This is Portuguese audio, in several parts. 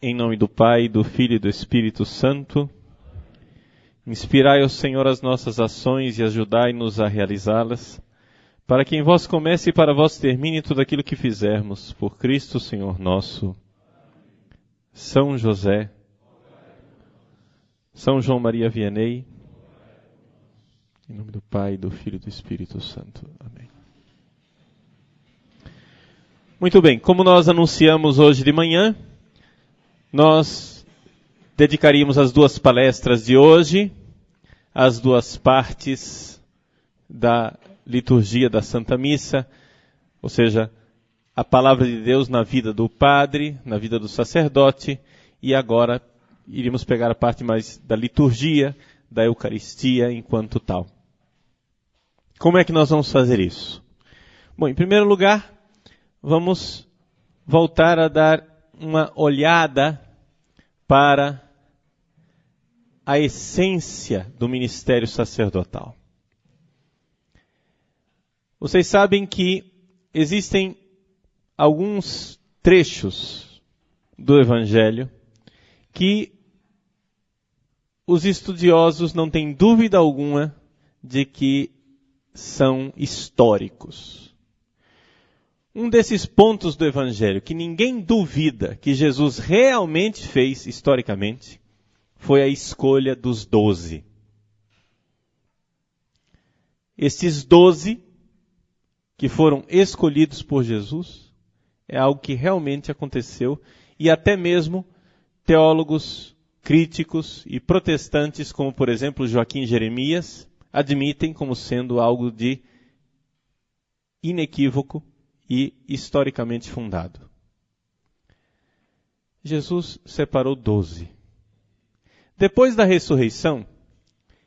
Em nome do Pai, do Filho e do Espírito Santo. Inspirai, ó Senhor, as nossas ações e ajudai-nos a realizá-las, para que em vós comece e para vós termine tudo aquilo que fizermos. Por Cristo, Senhor nosso. São José, São João Maria Vianney, em nome do Pai, do Filho e do Espírito Santo. Amém. Muito bem, como nós anunciamos hoje de manhã, nós dedicaríamos as duas palestras de hoje às duas partes da liturgia da Santa Missa, ou seja, a palavra de Deus na vida do padre, na vida do sacerdote, e agora iríamos pegar a parte mais da liturgia, da Eucaristia enquanto tal. Como é que nós vamos fazer isso? Bom, em primeiro lugar, vamos voltar a dar uma olhada para a essência do ministério sacerdotal. Vocês sabem que existem alguns trechos do Evangelho que os estudiosos não têm dúvida alguma de que são históricos. Um desses pontos do Evangelho que ninguém duvida que Jesus realmente fez historicamente foi a escolha dos 12. Estes 12 que foram escolhidos por Jesus é algo que realmente aconteceu e até mesmo teólogos críticos e protestantes, como por exemplo Joaquim Jeremias, admitem como sendo algo de inequívoco e historicamente fundado. Jesus separou 12. Depois da ressurreição,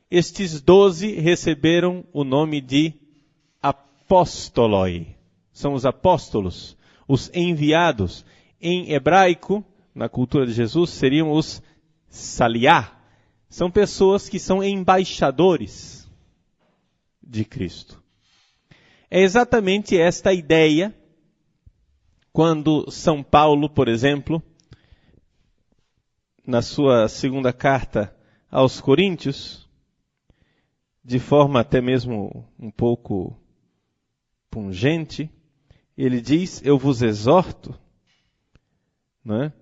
estes 12 receberam o nome de apóstoloi. São os apóstolos, os enviados. Em hebraico, na cultura de Jesus, seriam os saliá. São pessoas que são embaixadores de Cristo. É exatamente esta ideia quando São Paulo, por exemplo, na sua segunda carta aos Coríntios, de forma até mesmo um pouco pungente, ele diz, eu vos exorto, né,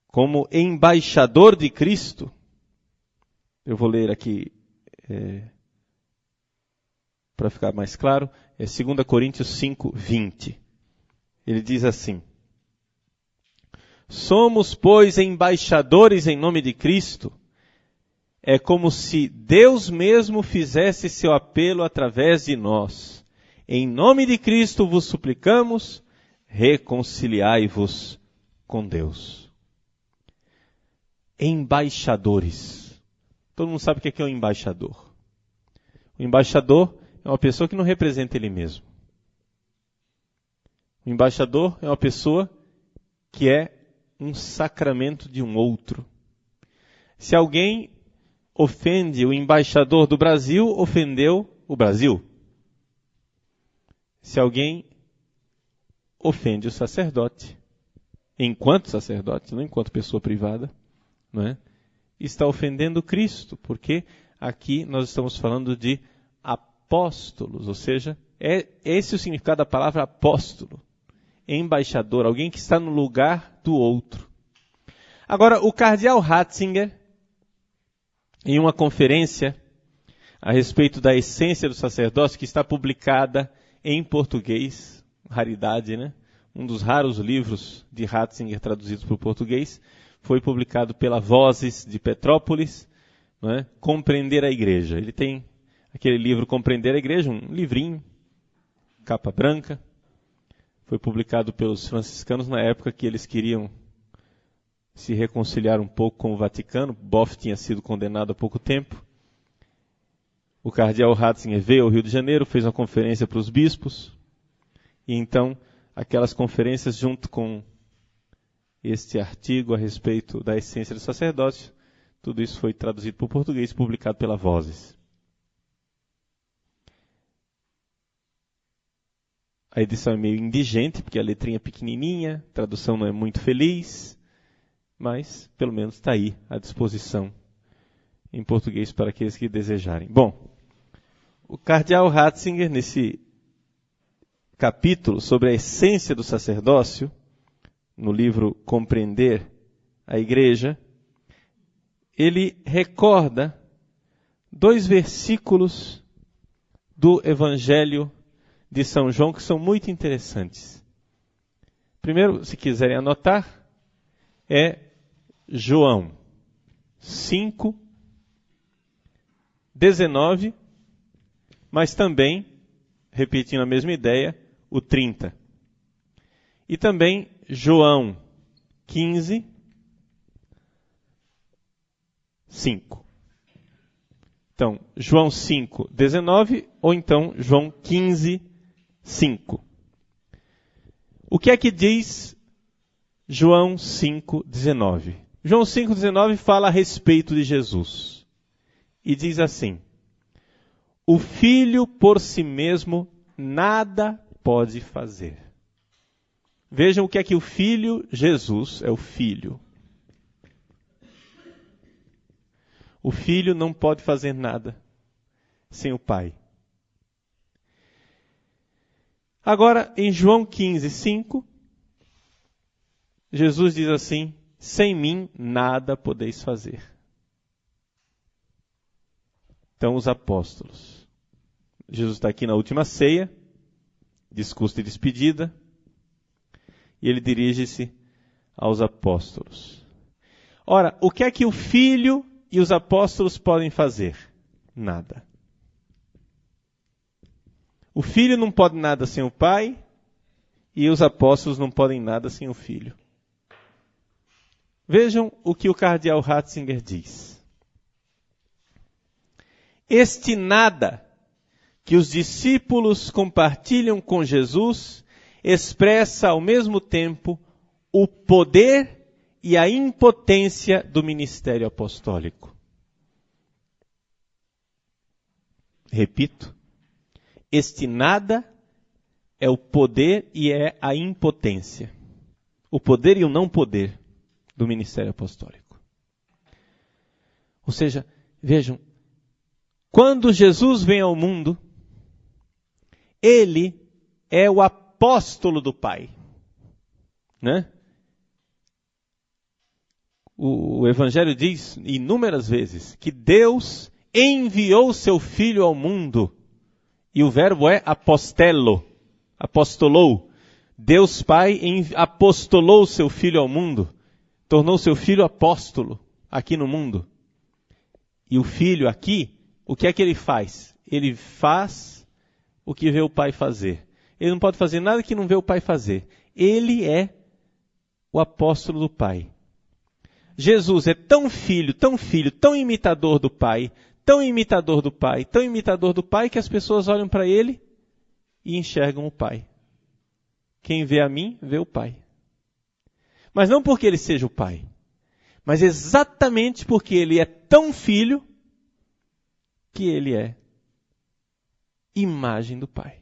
como embaixador de Cristo. Eu vou ler aqui para ficar mais claro, é 2 Coríntios 5, 20. Ele diz assim, somos, pois, embaixadores em nome de Cristo. É como se Deus mesmo fizesse seu apelo através de nós. Em nome de Cristo vos suplicamos, reconciliai-vos com Deus. Embaixadores. Todo mundo sabe o que é um embaixador. O embaixador é uma pessoa que não representa ele mesmo. O embaixador é uma pessoa que é um sacramento de um outro. Se alguém ofende o embaixador do Brasil, ofendeu o Brasil. Se alguém ofende o sacerdote, enquanto sacerdote, não enquanto pessoa privada, não é? Está ofendendo Cristo, porque aqui nós estamos falando de apóstolos, ou seja, é esse o significado da palavra apóstolo, embaixador, alguém que está no lugar do outro. Agora, o cardeal Ratzinger, em uma conferência a respeito da essência do sacerdócio, que está publicada em português, raridade, né? Um dos raros livros de Ratzinger traduzidos para o português, foi publicado pela Vozes de Petrópolis, não é? Compreender a Igreja. Ele tem aquele livro Compreender a Igreja, um livrinho, capa branca, foi publicado pelos franciscanos na época que eles queriam se reconciliar um pouco com o Vaticano. Boff tinha sido condenado há pouco tempo. O cardeal Ratzinger veio ao Rio de Janeiro, fez uma conferência para os bispos, e então aquelas conferências junto com este artigo a respeito da essência do sacerdócio, tudo isso foi traduzido para o português e publicado pela Vozes. A edição é meio indigente, porque a letrinha é pequenininha, a tradução não é muito feliz, mas pelo menos está aí à disposição em português para aqueles que desejarem. Bom, o cardeal Ratzinger, nesse capítulo sobre a essência do sacerdócio, no livro Compreender a Igreja, ele recorda 2 versículos do Evangelho de São João que são muito interessantes. Primeiro, se quiserem anotar, é João 5, 19, mas também, repetindo a mesma ideia, o 30. E também João 15, 5. Então, João 5, 19 ou então João 15, 5. O que é que diz João 5, 19? João 5, 19 fala a respeito de Jesus. E diz assim: o Filho por si mesmo nada pode fazer. Vejam o que é que o Filho, Jesus, é o Filho. O Filho não pode fazer nada sem o Pai. Agora, em João 15, 5, Jesus diz assim: sem mim nada podeis fazer. Então, os apóstolos. Jesus está aqui na última ceia, discurso de despedida, e ele dirige-se aos apóstolos. Ora, o que é que o Filho e os apóstolos podem fazer? Nada. O Filho não pode nada sem o Pai, e os apóstolos não podem nada sem o Filho. Vejam o que o cardeal Ratzinger diz. Este nada que os discípulos compartilham com Jesus expressa ao mesmo tempo o poder e a impotência do ministério apostólico. Repito, este nada é o poder e é a impotência. O poder e o não poder do ministério apostólico. Ou seja, vejam, quando Jesus vem ao mundo, ele é o apóstolo do Pai. Né? O Evangelho diz inúmeras vezes que Deus enviou seu Filho ao mundo. E o verbo é apostelo, apostolou. Deus Pai apostolou seu Filho ao mundo, tornou seu Filho apóstolo aqui no mundo. E o Filho aqui, o que é que ele faz? Ele faz o que vê o Pai fazer. Ele não pode fazer nada que não vê o Pai fazer. Ele é o apóstolo do Pai. Jesus é tão filho, tão imitador do Pai, tão imitador do Pai, tão imitador do Pai, que as pessoas olham para ele e enxergam o Pai. Quem vê a mim, vê o Pai. Mas não porque ele seja o Pai, mas exatamente porque ele é tão filho que ele é imagem do Pai.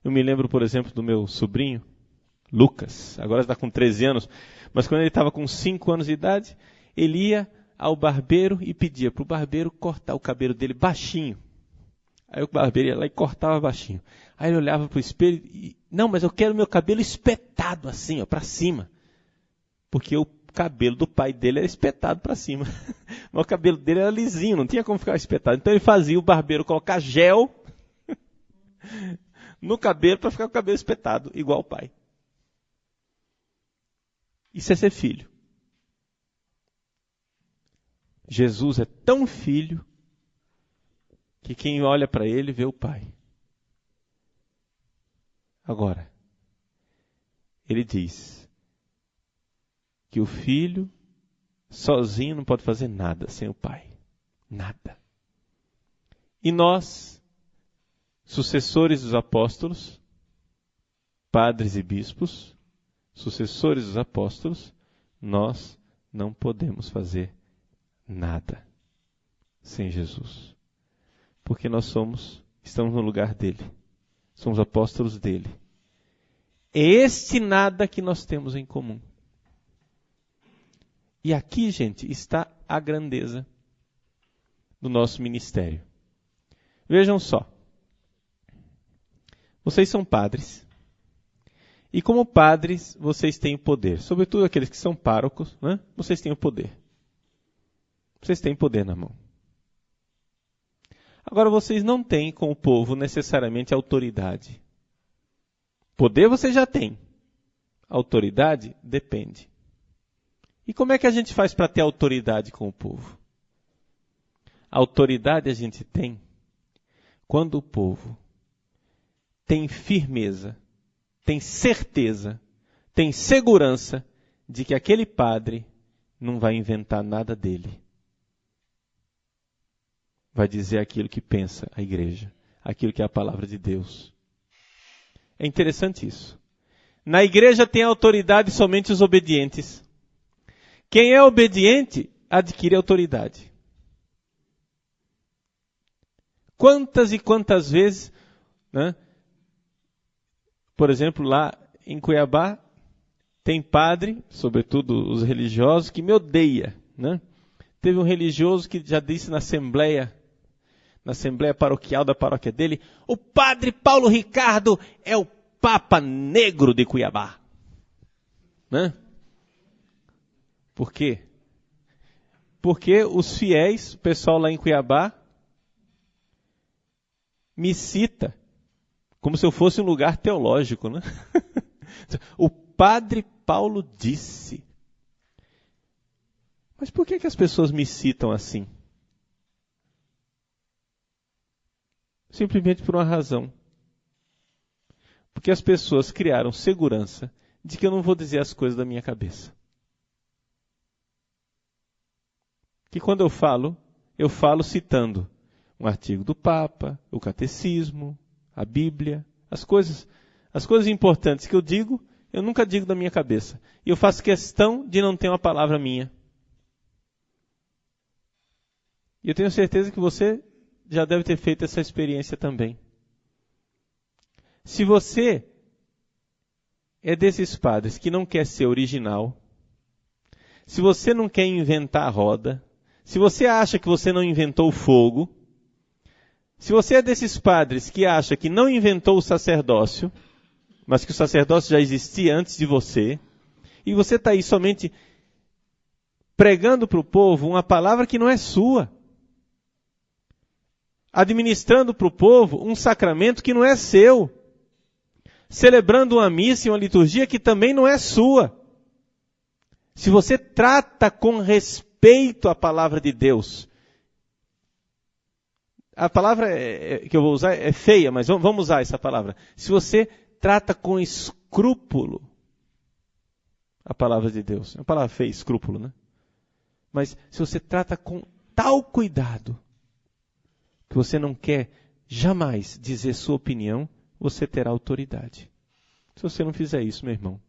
Eu me lembro, por exemplo, do meu sobrinho, Lucas, agora está com 13 anos, mas quando ele estava com 5 anos de idade, ele ia ao barbeiro e pedia para o barbeiro cortar o cabelo dele baixinho. Aí o barbeiro ia lá e cortava baixinho. Aí ele olhava para o espelho e, não, mas eu quero meu cabelo espetado assim, para cima. Porque o cabelo do pai dele era espetado para cima. Mas o cabelo dele era lisinho, não tinha como ficar espetado. Então ele fazia o barbeiro colocar gel no cabelo para ficar com o cabelo espetado, igual o pai. Isso é ser filho. Jesus é tão filho que quem olha para ele vê o Pai. Agora, ele diz que o filho sozinho não pode fazer nada sem o Pai. Nada. E nós, sucessores dos apóstolos, padres e bispos, sucessores dos apóstolos, nós não podemos fazer nada sem Jesus. Porque nós estamos no lugar dele. Somos apóstolos dele. É este nada que nós temos em comum. E aqui, gente, está a grandeza do nosso ministério. Vejam só. Vocês são padres. E como padres, vocês têm o poder. Sobretudo aqueles que são párocos, né? Vocês têm o poder. Vocês têm poder na mão. Agora, vocês não têm com o povo necessariamente autoridade. Poder você já tem. Autoridade depende. E como é que a gente faz para ter autoridade com o povo? A autoridade a gente tem quando o povo tem firmeza, tem certeza, tem segurança de que aquele padre não vai inventar nada dele. Vai dizer aquilo que pensa a igreja, aquilo que é a palavra de Deus. É interessante isso. Na igreja tem autoridade somente os obedientes. Quem é obediente adquire autoridade. Quantas e quantas vezes, né? Por exemplo, lá em Cuiabá, tem padre, sobretudo os religiosos, que me odeia, né? Teve um religioso que já disse na assembleia paroquial da paróquia dele, o padre Paulo Ricardo é o Papa Negro de Cuiabá. Né? Por quê? Porque os fiéis, o pessoal lá em Cuiabá, me cita como se eu fosse um lugar teológico. Né? O padre Paulo disse. Mas por que as pessoas me citam assim? Simplesmente por uma razão. Porque as pessoas criaram segurança de que eu não vou dizer as coisas da minha cabeça. Que quando eu falo citando um artigo do Papa, o Catecismo, a Bíblia, as coisas importantes que eu nunca digo da minha cabeça. E eu faço questão de não ter uma palavra minha. E eu tenho certeza que você já deve ter feito essa experiência também. Se você é desses padres que não quer ser original, se você não quer inventar a roda, se você acha que você não inventou o fogo, se você é desses padres que acha que não inventou o sacerdócio, mas que o sacerdócio já existia antes de você, e você está aí somente pregando para o povo uma palavra que não é sua, administrando para o povo um sacramento que não é seu, celebrando uma missa e uma liturgia que também não é sua. Se você trata com respeito a palavra de Deus, a palavra que eu vou usar é feia, mas vamos usar essa palavra. Se você trata com escrúpulo a palavra de Deus, é uma palavra feia, escrúpulo, né? Mas se você trata com tal cuidado, que você não quer jamais dizer sua opinião, você terá autoridade. Se você não fizer isso, meu irmão,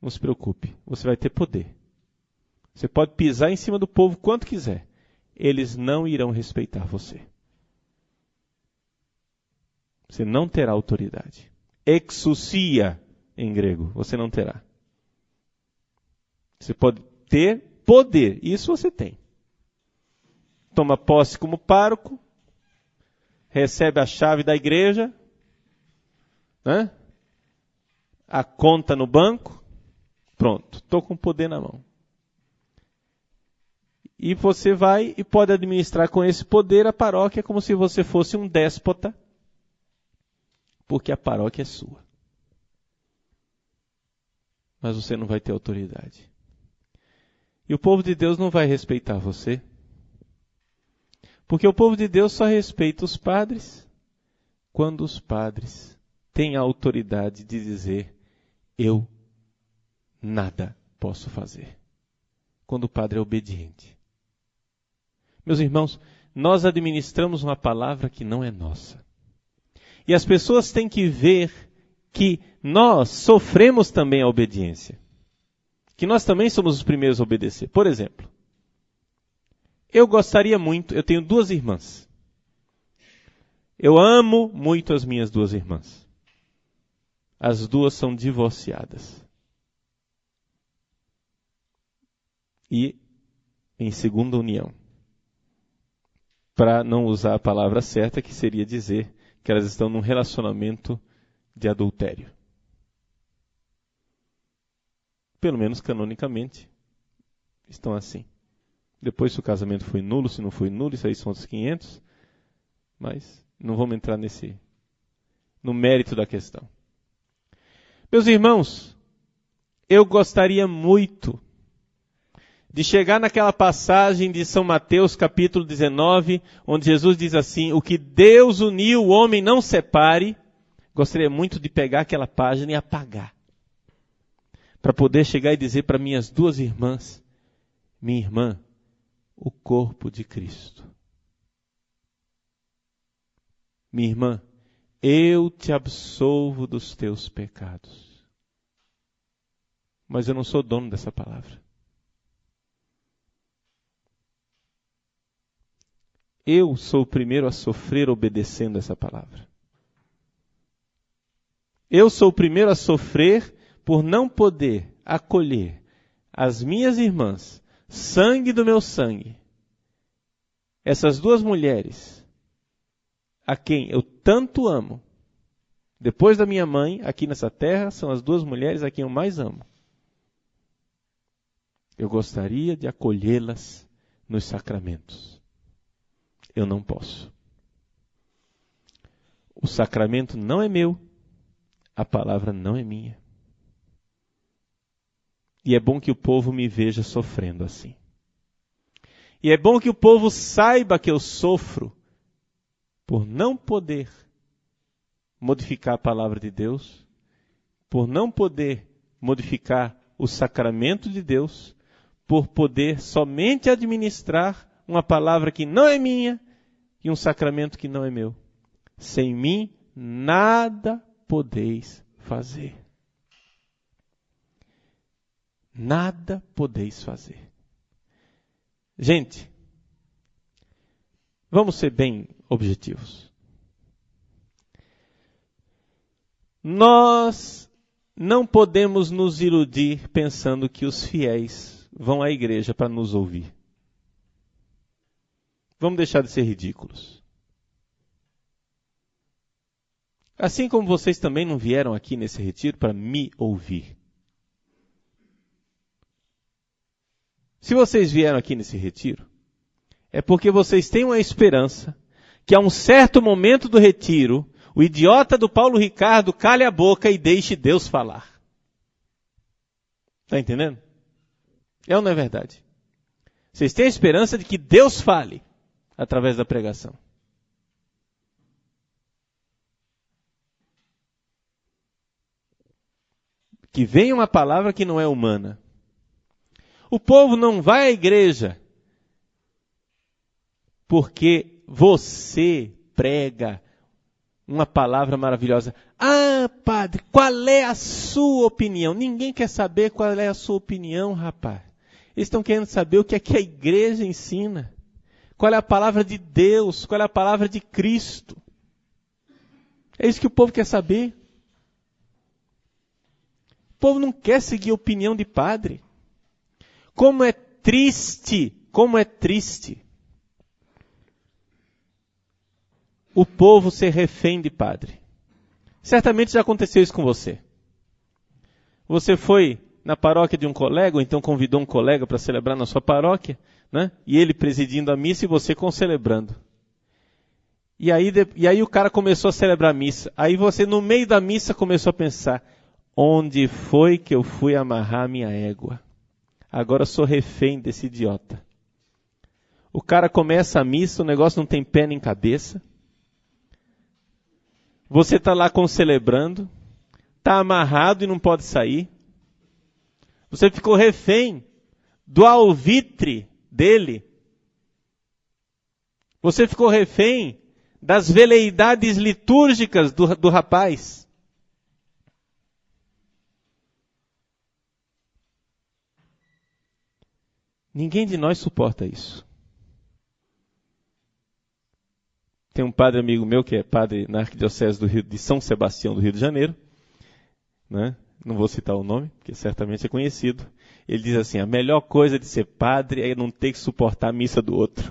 não se preocupe, você vai ter poder. Você pode pisar em cima do povo quanto quiser. Eles não irão respeitar você. Você não terá autoridade. Exousia, em grego, você não terá. Você pode ter poder, isso você tem. Toma posse como pároco, recebe a chave da igreja, né? A conta no banco, pronto, estou com o poder na mão. E você vai e pode administrar com esse poder a paróquia como se você fosse um déspota, porque a paróquia é sua. Mas você não vai ter autoridade. E o povo de Deus não vai respeitar você. Porque o povo de Deus só respeita os padres quando os padres têm a autoridade de dizer: eu nada posso fazer. Quando o padre é obediente. Meus irmãos, nós administramos uma palavra que não é nossa. E as pessoas têm que ver que nós sofremos também a obediência. Que nós também somos os primeiros a obedecer. Por exemplo, eu gostaria muito, eu tenho 2 irmãs. Eu amo muito as minhas 2 irmãs. As 2 são divorciadas. e em segunda união. Para não usar a palavra certa, que seria dizer que elas estão num relacionamento de adultério. Pelo menos canonicamente, estão assim. Depois, se o casamento foi nulo, se não foi nulo, isso aí são outros 500. Mas não vamos entrar no mérito da questão. Meus irmãos, eu gostaria muito de chegar naquela passagem de São Mateus, capítulo 19, onde Jesus diz assim: o que Deus uniu, o homem não separe. Gostaria muito de pegar aquela página e apagar, para poder chegar e dizer para minhas duas irmãs: minha irmã, o corpo de Cristo. Minha irmã, eu te absolvo dos teus pecados. Mas eu não sou dono dessa palavra. Eu sou o primeiro a sofrer obedecendo essa palavra. Eu sou o primeiro a sofrer por não poder acolher as minhas irmãs, sangue do meu sangue, essas duas mulheres, a quem eu tanto amo. Depois da minha mãe, aqui nessa terra, são as duas mulheres a quem eu mais amo. Eu gostaria de acolhê-las nos sacramentos. Eu não posso. O sacramento não é meu, a palavra não é minha. E é bom que o povo me veja sofrendo assim. E é bom que o povo saiba que eu sofro por não poder modificar a palavra de Deus, por não poder modificar o sacramento de Deus, por poder somente administrar uma palavra que não é minha e um sacramento que não é meu. Sem mim, nada podeis fazer. Nada podeis fazer. Gente, vamos ser bem objetivos. Nós não podemos nos iludir pensando que os fiéis vão à igreja para nos ouvir. Vamos deixar de ser ridículos. Assim como vocês também não vieram aqui nesse retiro para me ouvir. Se vocês vieram aqui nesse retiro, é porque vocês têm uma esperança que a um certo momento do retiro, o idiota do Paulo Ricardo cale a boca e deixe Deus falar. Está entendendo? É ou não é verdade? Vocês têm a esperança de que Deus fale através da pregação. Que venha uma palavra que não é humana. O povo não vai à igreja porque você prega uma palavra maravilhosa. Ah, padre, qual é a sua opinião? Ninguém quer saber qual é a sua opinião, rapaz. Eles estão querendo saber o que é que a igreja ensina. Qual é a palavra de Deus? Qual é a palavra de Cristo? É isso que o povo quer saber. O povo não quer seguir a opinião de padre. Como é triste o povo ser refém de padre. Certamente já aconteceu isso com você. Você foi na paróquia de um colega, ou então convidou um colega para celebrar na sua paróquia, né? E ele presidindo a missa e você concelebrando. E aí o cara começou a celebrar a missa. Aí você, no meio da missa, começou a pensar: onde foi que eu fui amarrar minha égua? Agora eu sou refém desse idiota. O cara começa a missa, o negócio não tem pé nem cabeça. Você está lá concelebrando, está amarrado e não pode sair. Você ficou refém do alvitre dele. Você ficou refém das veleidades litúrgicas do rapaz. Ninguém de nós suporta isso. Tem um padre amigo meu que é padre na Arquidiocese de São Sebastião do Rio de Janeiro, né? não vou citar o nome, porque certamente é conhecido. Ele diz assim, a melhor coisa de ser padre é não ter que suportar a missa do outro.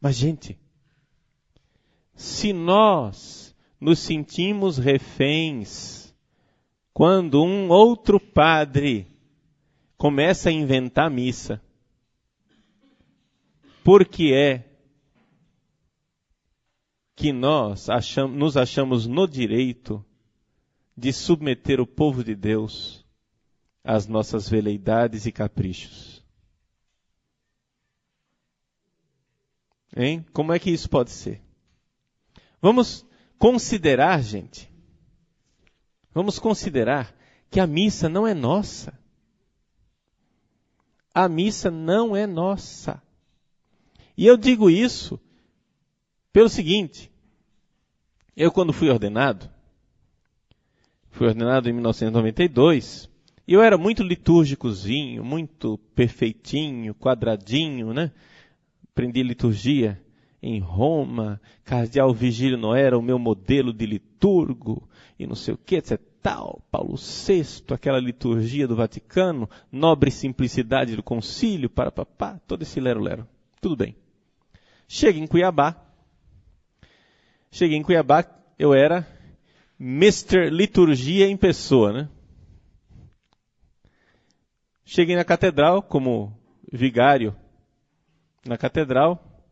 Mas, gente, se nós nos sentimos reféns quando um outro padre começa a inventar missa, por que é que nós nos achamos no direito de submeter o povo de Deus às nossas veleidades e caprichos? Hein? Como é que isso pode ser? Vamos considerar, gente, vamos considerar que a missa não é nossa. A missa não é nossa. E eu digo isso pelo seguinte, eu quando fui ordenado em 1992, e eu era muito litúrgicozinho, muito perfeitinho, quadradinho, né? Aprendi liturgia em Roma, cardeal Vigílio Noé era o meu modelo de liturgo, e não sei o que, etc. Tal, Paulo VI, aquela liturgia do Vaticano, nobre simplicidade do concílio, todo esse lero-lero. Tudo bem. Cheguei em Cuiabá, eu era Mr. Liturgia em pessoa, né? Cheguei na catedral como vigário na catedral,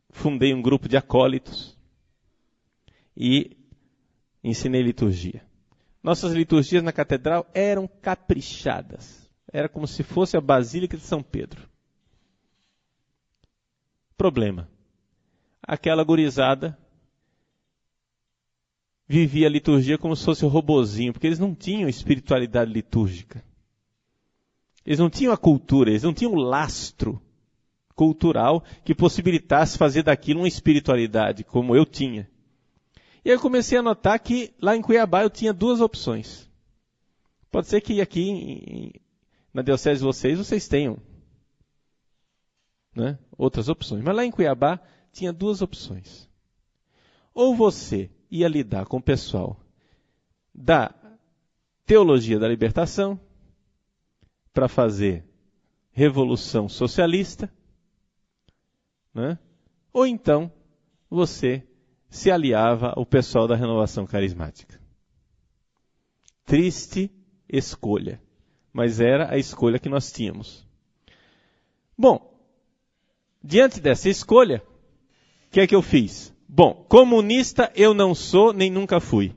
fundei um grupo de acólitos e ensinei liturgia. Nossas liturgias na catedral eram caprichadas. Era como se fosse a Basílica de São Pedro. Problema. Aquela gurizada vivia a liturgia como se fosse o robozinho, porque eles não tinham espiritualidade litúrgica. Eles não tinham a cultura, eles não tinham o lastro cultural que possibilitasse fazer daquilo uma espiritualidade, como eu tinha. E aí eu comecei a notar que lá em Cuiabá eu tinha duas opções. Pode ser que aqui na diocese de vocês tenham, né, outras opções. Mas lá em Cuiabá tinha duas opções. Ou você ia lidar com o pessoal da teologia da libertação para fazer revolução socialista, né? Ou então você se aliava ao pessoal da renovação carismática. Triste escolha, mas era a escolha que nós tínhamos. Bom, diante dessa escolha, o que é que eu fiz? Bom, comunista eu não sou nem nunca fui.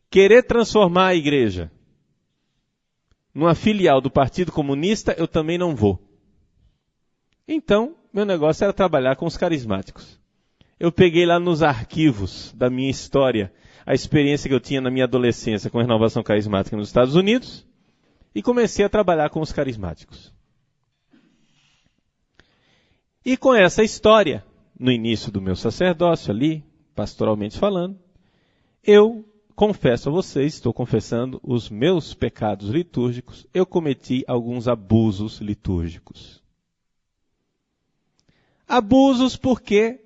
Querer transformar a igreja numa filial do Partido Comunista eu também não vou. Então, meu negócio era trabalhar com os carismáticos. Eu peguei lá nos arquivos da minha história a experiência que eu tinha na minha adolescência com a renovação carismática nos Estados Unidos e comecei a trabalhar com os carismáticos. E com essa história, no início do meu sacerdócio ali, pastoralmente falando, eu confesso a vocês, estou confessando os meus pecados litúrgicos, eu cometi alguns abusos litúrgicos. Abusos porque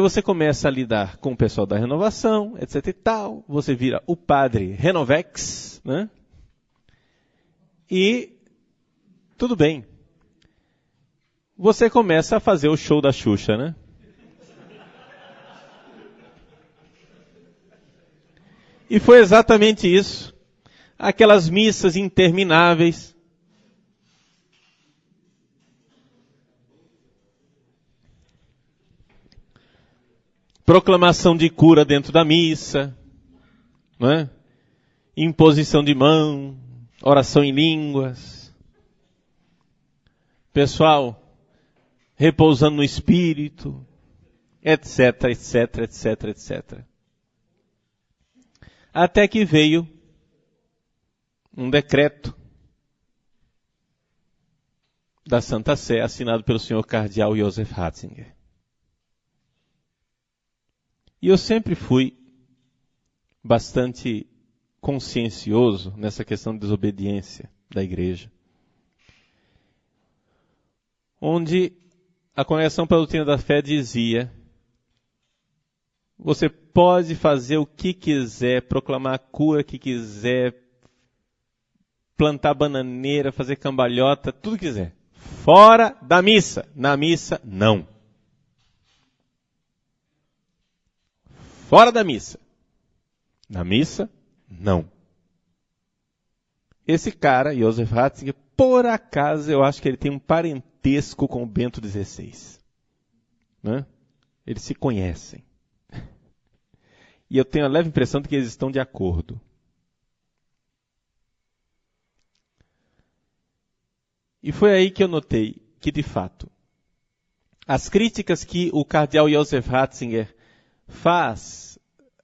você começa a lidar com o pessoal da renovação, etc e tal, você vira o padre Renovex, né? E tudo bem. Você começa a fazer o show da Xuxa, né? E foi exatamente isso. Aquelas missas intermináveis. Proclamação de cura dentro da missa, não é? Imposição de mão, oração em línguas. Pessoal repousando no espírito, etc, etc, etc, etc. Até que veio um decreto da Santa Sé, assinado pelo senhor cardeal Josef Ratzinger. E eu sempre fui bastante consciencioso nessa questão de desobediência da igreja. Onde a Congregação para a Doutrina da Fé dizia Você pode fazer o que quiser, proclamar a cura que quiser, plantar bananeira, fazer cambalhota, tudo que quiser. Fora da missa. Na missa, não. Fora da missa. Na missa, não. Esse cara, Joseph Ratzinger, por acaso, eu acho que ele tem um parentesco com o Bento XVI. Né? Eles se conhecem. E eu tenho a leve impressão de que eles estão de acordo. E foi aí que eu notei que, de fato, as críticas que o cardeal Joseph Ratzinger faz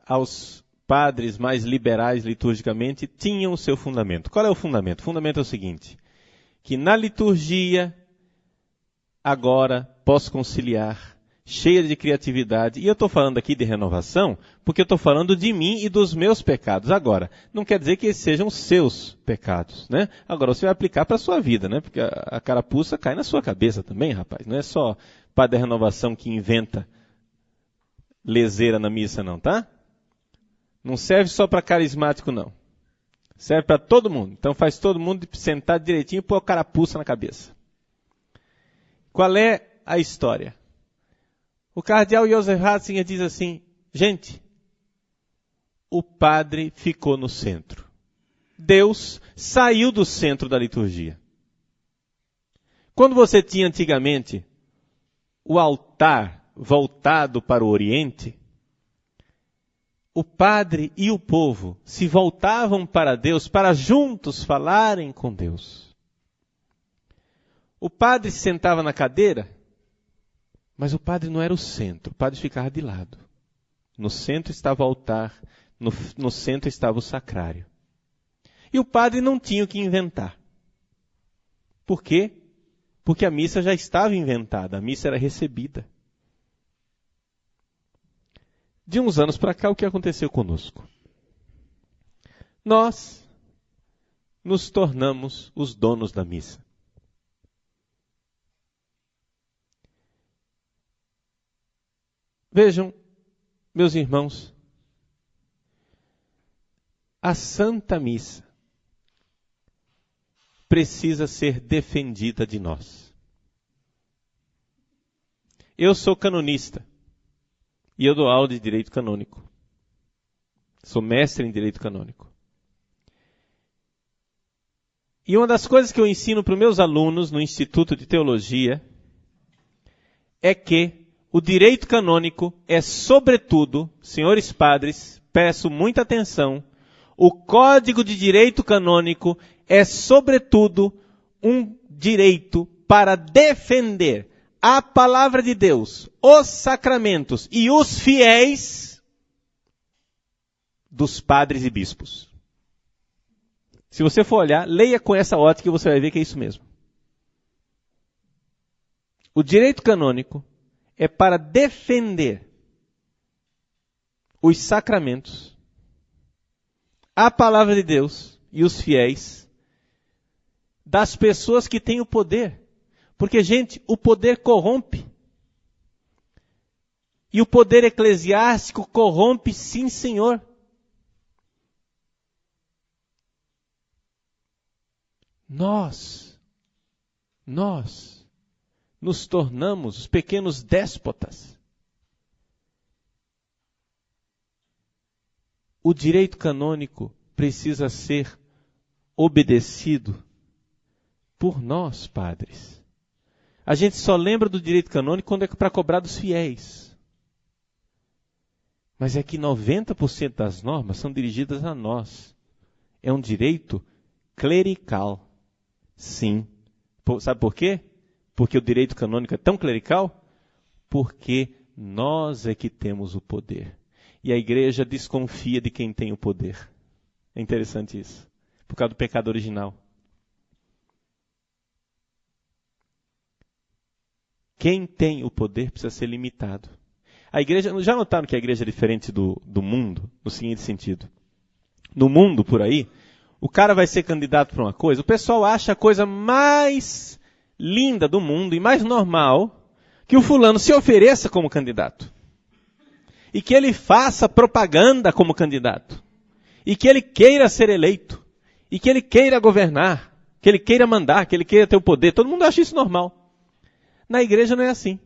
aos padres mais liberais liturgicamente tinham o seu fundamento. Qual é o fundamento? O fundamento é o seguinte, que na liturgia, agora, pós-conciliar, cheia de criatividade, e eu estou falando aqui de renovação, porque eu estou falando de mim e dos meus pecados. Agora, não quer dizer que esses sejam seus pecados, né? Agora, você vai aplicar para a sua vida, né? Porque a carapuça cai na sua cabeça também, rapaz. Não é só padre da renovação que inventa leseira na missa, não, tá? Não serve só para carismático, não. Serve para todo mundo. Então faz todo mundo sentar direitinho e pôr a carapuça na cabeça. Qual é a história? O cardeal Joseph Ratzinger diz assim, gente, o padre ficou no centro. Deus saiu do centro da liturgia. Quando você tinha antigamente o altar voltado para o Oriente, o padre e o povo se voltavam para Deus para juntos falarem com Deus. O padre se sentava na cadeira, mas o padre não era o centro, o padre ficava de lado. No centro estava o altar, no centro estava o sacrário. E o padre não tinha o que inventar. Por quê? Porque a missa já estava inventada, a missa era recebida. De uns anos para cá, o que aconteceu conosco? Nós nos tornamos os donos da missa. Vejam, meus irmãos, a Santa Missa precisa ser defendida de nós. Eu sou canonista e eu dou aula de direito canônico. Sou mestre em direito canônico. E uma das coisas que eu ensino para os meus alunos no Instituto de Teologia é que o direito canônico é, sobretudo, senhores padres, peço muita atenção, o Código de Direito Canônico é, sobretudo, um direito para defender a palavra de Deus, os sacramentos e os fiéis dos padres e bispos. Se você for olhar, leia com essa ótica e você vai ver que é isso mesmo. O direito canônico é para defender os sacramentos, a palavra de Deus e os fiéis das pessoas que têm o poder. Porque, gente, o poder corrompe. E o poder eclesiástico corrompe, sim, senhor. Nós nos tornamos os pequenos déspotas. O direito canônico precisa ser obedecido por nós, padres. A gente só lembra do direito canônico quando é para cobrar dos fiéis. Mas é que 90% das normas são dirigidas a nós. É um direito clerical. Sim. Sabe por quê? Porque o direito canônico é tão clerical? Porque nós é que temos o poder. E a igreja desconfia de quem tem o poder. É interessante isso. Por causa do pecado original. Quem tem o poder precisa ser limitado. A igreja, já notaram que a igreja é diferente do mundo? No seguinte sentido. No mundo, por aí, o cara vai ser candidato para uma coisa, o pessoal acha a coisa mais linda do mundo e mais normal que o fulano se ofereça como candidato. e que ele faça propaganda como candidato, e que ele queira ser eleito, e que ele queira governar, que ele queira mandar, que ele queira ter o poder. Todo mundo acha isso normal. Na igreja não é assim.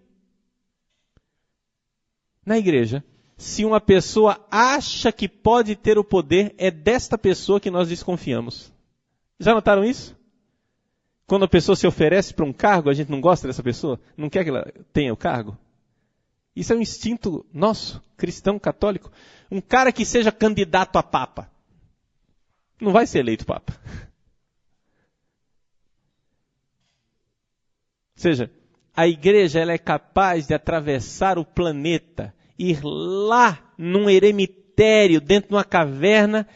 Na igreja, se uma pessoa acha que pode ter o poder, é desta pessoa que nós desconfiamos. Já notaram isso? Quando a pessoa se oferece para um cargo, a gente não gosta dessa pessoa? Não quer que ela tenha o cargo? Isso é um instinto nosso, cristão, católico. Um cara que seja candidato a papa não vai ser eleito papa. Ou seja, a igreja ela é capaz de atravessar o planeta, ir lá num eremitério, dentro de uma caverna,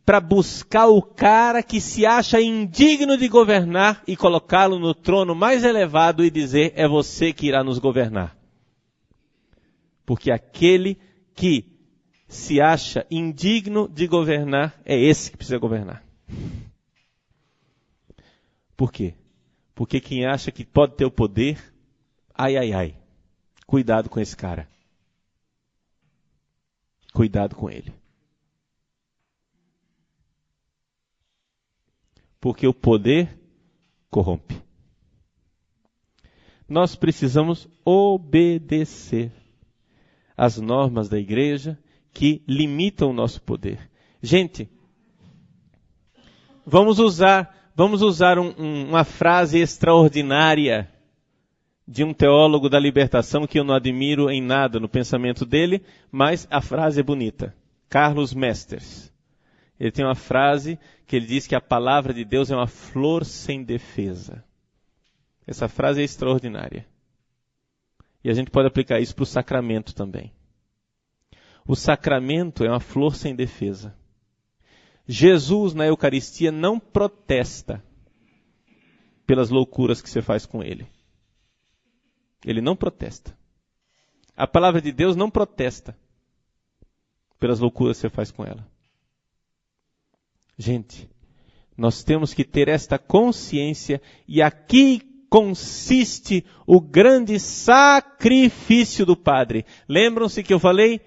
para buscar o cara que se acha indigno de governar e colocá-lo no trono mais elevado e dizer, é você que irá nos governar. Porque aquele que se acha indigno de governar, é esse que precisa governar. Por quê? Porque quem acha que pode ter o poder, ai, ai, ai. Cuidado com esse cara. Cuidado com ele. Porque o poder corrompe. Nós precisamos obedecer às normas da igreja que limitam o nosso poder. Gente, vamos usar uma frase extraordinária de um teólogo da libertação que eu não admiro em nada no pensamento dele, mas a frase é bonita. Carlos Mesters. Ele tem uma frase que ele diz que a palavra de Deus é uma flor sem defesa. Essa frase é extraordinária. E a gente pode aplicar isso para o sacramento também. O sacramento é uma flor sem defesa. Jesus, na Eucaristia, não protesta pelas loucuras que você faz com ele. Ele não protesta. A palavra de Deus não protesta pelas loucuras que você faz com ela. Gente, nós temos que ter esta consciência, e aqui consiste o grande sacrifício do Padre. Lembram-se que eu falei?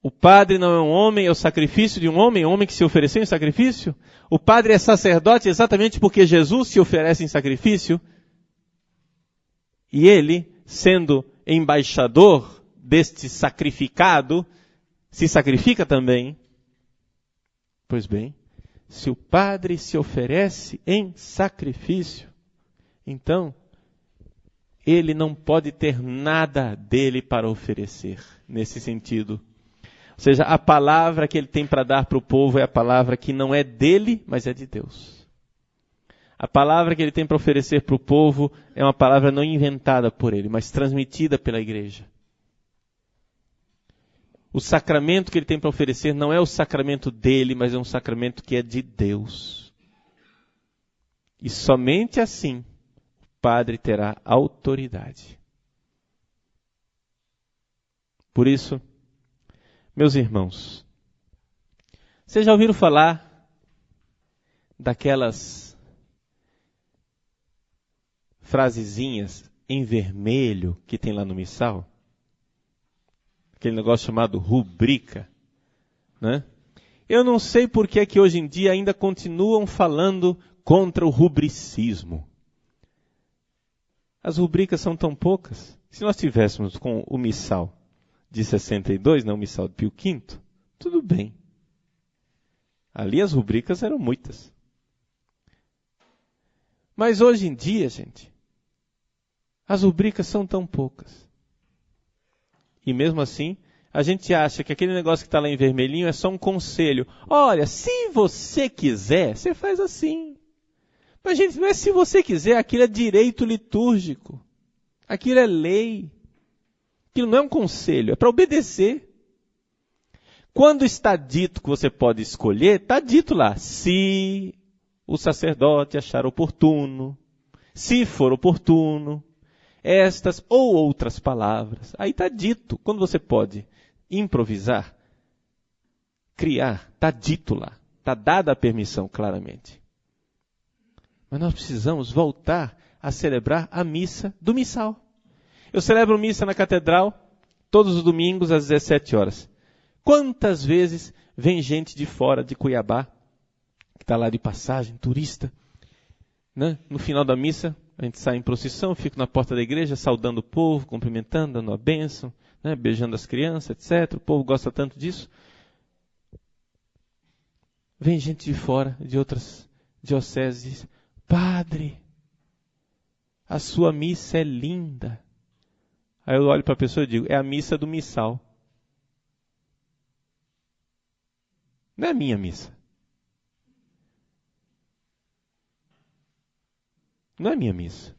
O Padre não é um homem, é o sacrifício de um homem que se ofereceu em sacrifício. O Padre é sacerdote exatamente porque Jesus se oferece em sacrifício. E ele, sendo embaixador deste sacrificado, se sacrifica também. Pois bem, se o Padre se oferece em sacrifício, então ele não pode ter nada dele para oferecer, nesse sentido. Ou seja, a palavra que ele tem para dar para o povo é a palavra que não é dele, mas é de Deus. A palavra que ele tem para oferecer para o povo é uma palavra não inventada por ele, mas transmitida pela igreja. O sacramento que ele tem para oferecer não é o sacramento dele, mas é um sacramento que é de Deus. E somente assim o Padre terá autoridade. Por isso, meus irmãos, vocês já ouviram falar daquelas frasezinhas em vermelho que tem lá no missal? Aquele negócio chamado rubrica, né? Eu não sei por que é que hoje em dia ainda continuam falando contra o rubricismo. As rubricas são tão poucas. Se nós tivéssemos com o missal de 62, não o missal de Pio V, tudo bem. Ali as rubricas eram muitas. Mas hoje em dia, gente, as rubricas são tão poucas. E mesmo assim, a gente acha que aquele negócio que está lá em vermelhinho é só um conselho. Olha, se você quiser, você faz assim. Mas, gente, não é se você quiser, aquilo é direito litúrgico. Aquilo é lei. Aquilo não é um conselho, é para obedecer. Quando está dito que você pode escolher, está dito lá, se o sacerdote achar oportuno, se for oportuno, estas ou outras palavras. Aí está dito, quando você pode improvisar, criar, está dito lá, está dada a permissão claramente. Mas nós precisamos voltar a celebrar a missa do missal. Eu celebro missa na catedral todos os domingos às 17 horas. Quantas vezes vem gente de fora de Cuiabá, que está lá de passagem, turista, né? No final da missa, a gente sai em procissão, fica na porta da igreja, saudando o povo, cumprimentando, dando a bênção, né? Beijando as crianças, etc. O povo gosta tanto disso. Vem gente de fora, de outras dioceses, e diz: Padre, a sua missa é linda. Aí eu olho para a pessoa e digo: é a missa do missal. Não é a minha missa. Não é a minha missa.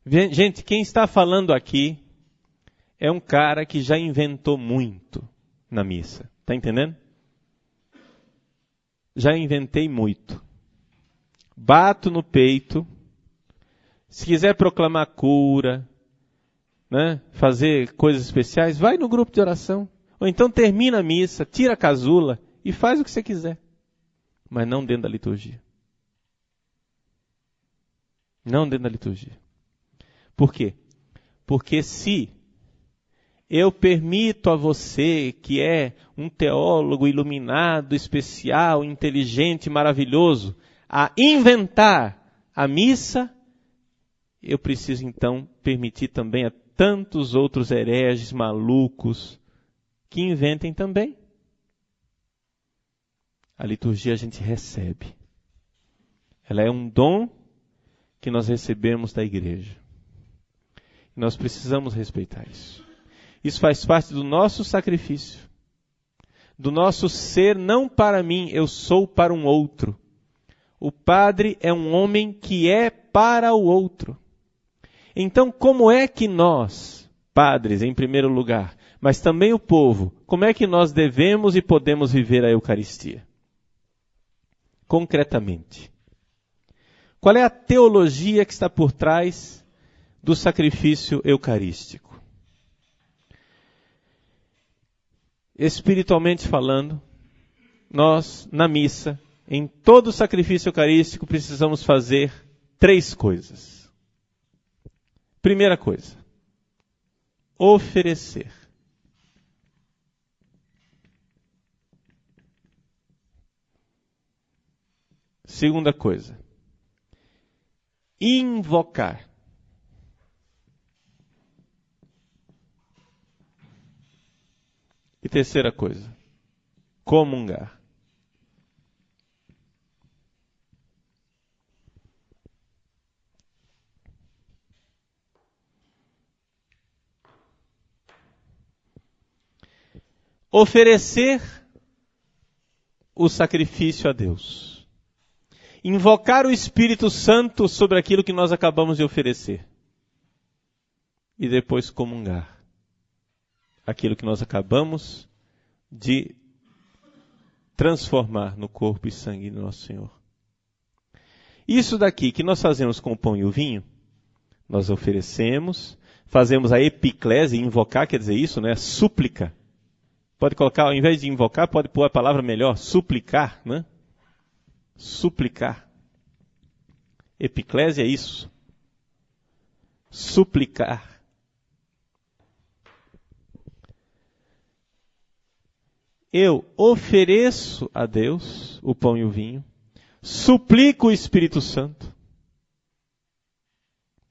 Gente, quem está falando aqui é um cara que já inventou muito na missa. Está entendendo? Já inventei muito. Bato no peito. Se quiser proclamar cura, né, fazer coisas especiais, vai no grupo de oração. Ou então termina a missa, tira a casula e faz o que você quiser. Mas não dentro da liturgia. Não dentro da liturgia. Por quê? Porque se eu permito a você, que é um teólogo iluminado, especial, inteligente, maravilhoso, a inventar a missa, eu preciso então permitir também a tantos outros hereges malucos que inventem também. A liturgia a gente recebe. Ela é um dom que nós recebemos da igreja. E nós precisamos respeitar isso. Isso faz parte do nosso sacrifício. Do nosso ser, não para mim, eu sou para um outro. O padre é um homem que é para o outro. Então, como é que nós, padres em primeiro lugar, mas também o povo, como é que nós devemos e podemos viver a Eucaristia? Concretamente. Qual é a teologia que está por trás do sacrifício eucarístico? Espiritualmente falando, nós, na missa, em todo sacrifício eucarístico, precisamos fazer 3 coisas. Primeira coisa, oferecer. Segunda coisa, invocar. E terceira coisa, comungar. Oferecer o sacrifício a Deus. Invocar o Espírito Santo sobre aquilo que nós acabamos de oferecer. E depois comungar aquilo que nós acabamos de transformar no corpo e sangue do nosso Senhor. Isso daqui que nós fazemos com o pão e o vinho, nós oferecemos, fazemos a epiclese, invocar quer dizer isso, né? Súplica. Pode colocar, ao invés de invocar, pode pôr a palavra melhor, suplicar, né? Suplicar. Epiclese é isso. Suplicar. Eu ofereço a Deus o pão e o vinho, suplico o Espírito Santo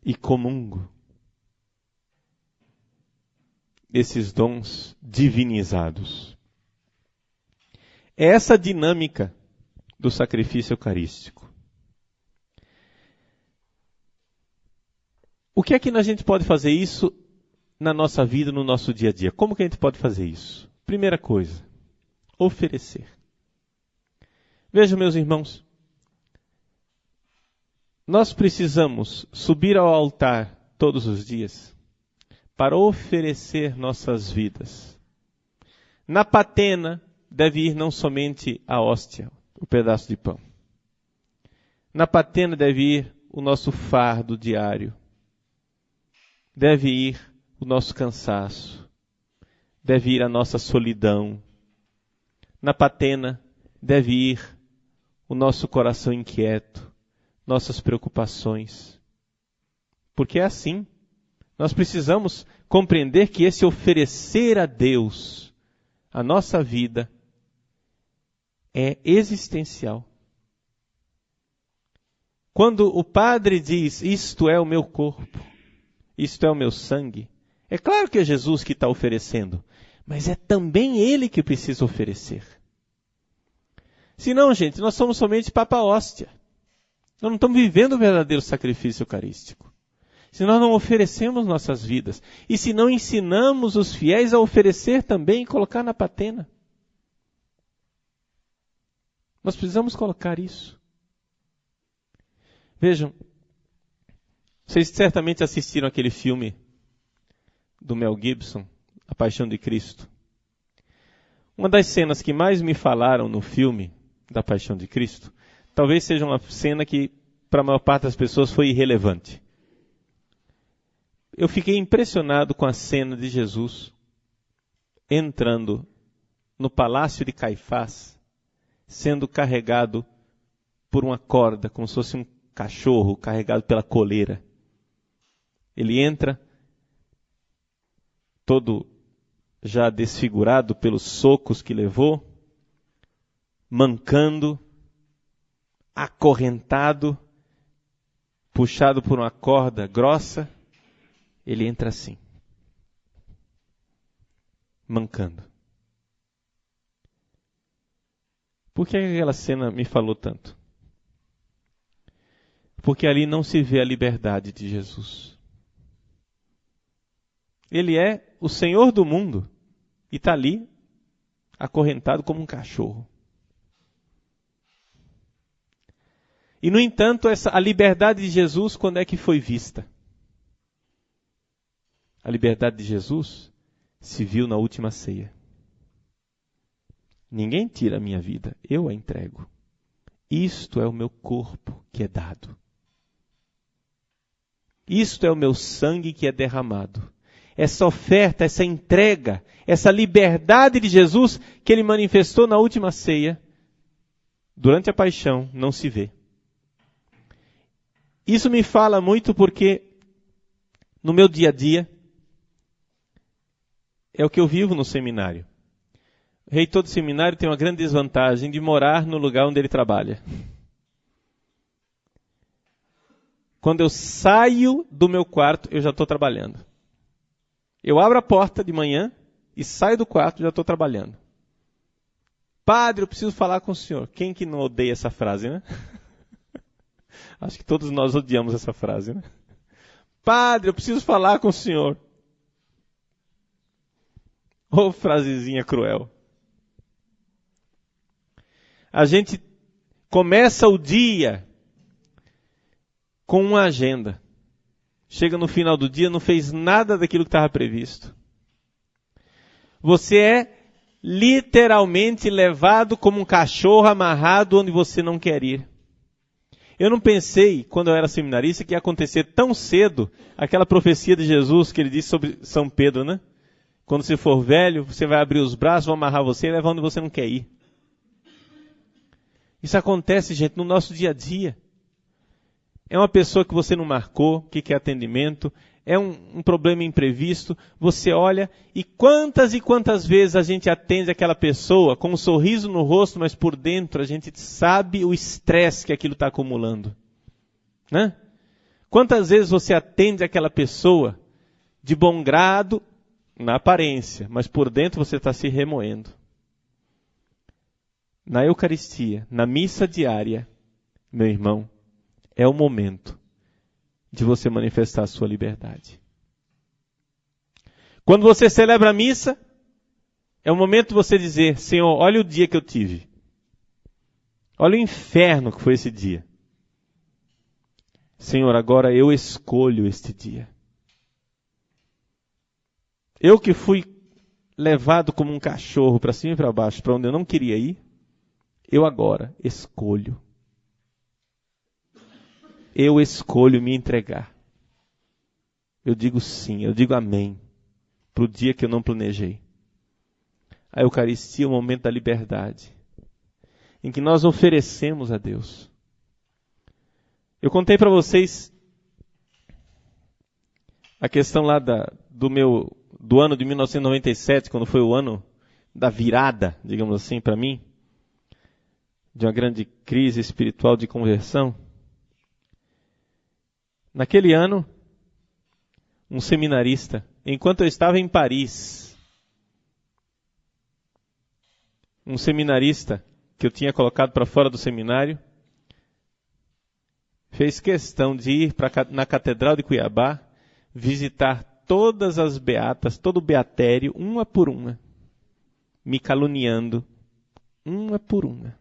e comungo esses dons divinizados. É essa dinâmica do sacrifício eucarístico. O que é que a gente pode fazer isso na nossa vida, no nosso dia a dia? Como que a gente pode fazer isso? Primeira coisa, oferecer. Vejam, meus irmãos, nós precisamos subir ao altar todos os dias para oferecer nossas vidas. Na patena deve ir não somente a hóstia, o pedaço de pão. Na patena deve ir o nosso fardo diário. Deve ir o nosso cansaço. Deve ir a nossa solidão. Na patena deve ir o nosso coração inquieto, nossas preocupações. Porque é assim. Nós precisamos compreender que esse oferecer a Deus a nossa vida é existencial. Quando o Padre diz, isto é o meu corpo, isto é o meu sangue, é claro que é Jesus que está oferecendo, mas é também Ele que precisa oferecer. Senão, gente, nós somos somente Papa Hóstia. Nós não estamos vivendo o verdadeiro sacrifício eucarístico. Se nós não oferecemos nossas vidas, e se não ensinamos os fiéis a oferecer também e colocar na patena. Nós precisamos colocar isso. Vejam, vocês certamente assistiram aquele filme do Mel Gibson, A Paixão de Cristo. Uma das cenas que mais me falaram no filme da Paixão de Cristo, talvez seja uma cena que para a maior parte das pessoas foi irrelevante. Eu fiquei impressionado com a cena de Jesus entrando no palácio de Caifás, sendo carregado por uma corda, como se fosse um cachorro carregado pela coleira. Ele entra, todo já desfigurado pelos socos que levou, mancando, acorrentado, puxado por uma corda grossa, ele entra assim, mancando. Por que aquela cena me falou tanto? Porque ali não se vê a liberdade de Jesus. Ele é o Senhor do mundo e está ali, acorrentado como um cachorro. E, no entanto, a liberdade de Jesus, quando é que foi vista? A liberdade de Jesus se viu na última ceia. Ninguém tira a minha vida, eu a entrego. Isto é o meu corpo que é dado. Isto é o meu sangue que é derramado. Essa oferta, essa entrega, essa liberdade de Jesus que ele manifestou na última ceia, durante a paixão, não se vê. Isso me fala muito porque no meu dia a dia é o que eu vivo no seminário. O reitor do seminário tem uma grande desvantagem de morar no lugar onde ele trabalha. Quando eu saio do meu quarto, eu já estou trabalhando. Eu abro a porta de manhã e saio do quarto e já estou trabalhando. Padre, eu preciso falar com o senhor. Quem que não odeia essa frase, né? Acho que todos nós odiamos essa frase, né? Padre, eu preciso falar com o senhor. Ô, frasezinha cruel. A gente começa o dia com uma agenda. Chega no final do dia, não fez nada daquilo que estava previsto. Você é literalmente levado como um cachorro amarrado onde você não quer ir. Eu não pensei, quando eu era seminarista, que ia acontecer tão cedo aquela profecia de Jesus que ele disse sobre São Pedro, né? Quando você for velho, você vai abrir os braços, vão amarrar você e levar onde você não quer ir. Isso acontece, gente, no nosso dia a dia. É uma pessoa que você não marcou, que quer atendimento, é um problema imprevisto, você olha e quantas vezes a gente atende aquela pessoa com um sorriso no rosto, mas por dentro a gente sabe o estresse que aquilo está acumulando. Né? Quantas vezes você atende aquela pessoa de bom grado, na aparência, mas por dentro você está se remoendo. Na Eucaristia, na missa diária, meu irmão, é o momento de você manifestar a sua liberdade. Quando você celebra a missa, é o momento de você dizer, Senhor, olha o dia que eu tive. Olha o inferno que foi esse dia. Senhor, agora eu escolho este dia. Eu que fui levado como um cachorro para cima e para baixo, para onde eu não queria ir, eu agora escolho. Eu escolho me entregar. Eu digo sim, eu digo amém, para o dia que eu não planejei. A Eucaristia é o momento da liberdade, em que nós oferecemos a Deus. Eu contei para vocês A questão lá do ano de 1997, quando foi o ano da virada, digamos assim, para mim, de uma grande crise espiritual de conversão. Naquele ano, um seminarista, enquanto eu estava em Paris, um seminarista que eu tinha colocado para fora do seminário, fez questão de ir na Catedral de Cuiabá, visitar todas as beatas, todo o beatério, uma por uma, me caluniando, uma por uma.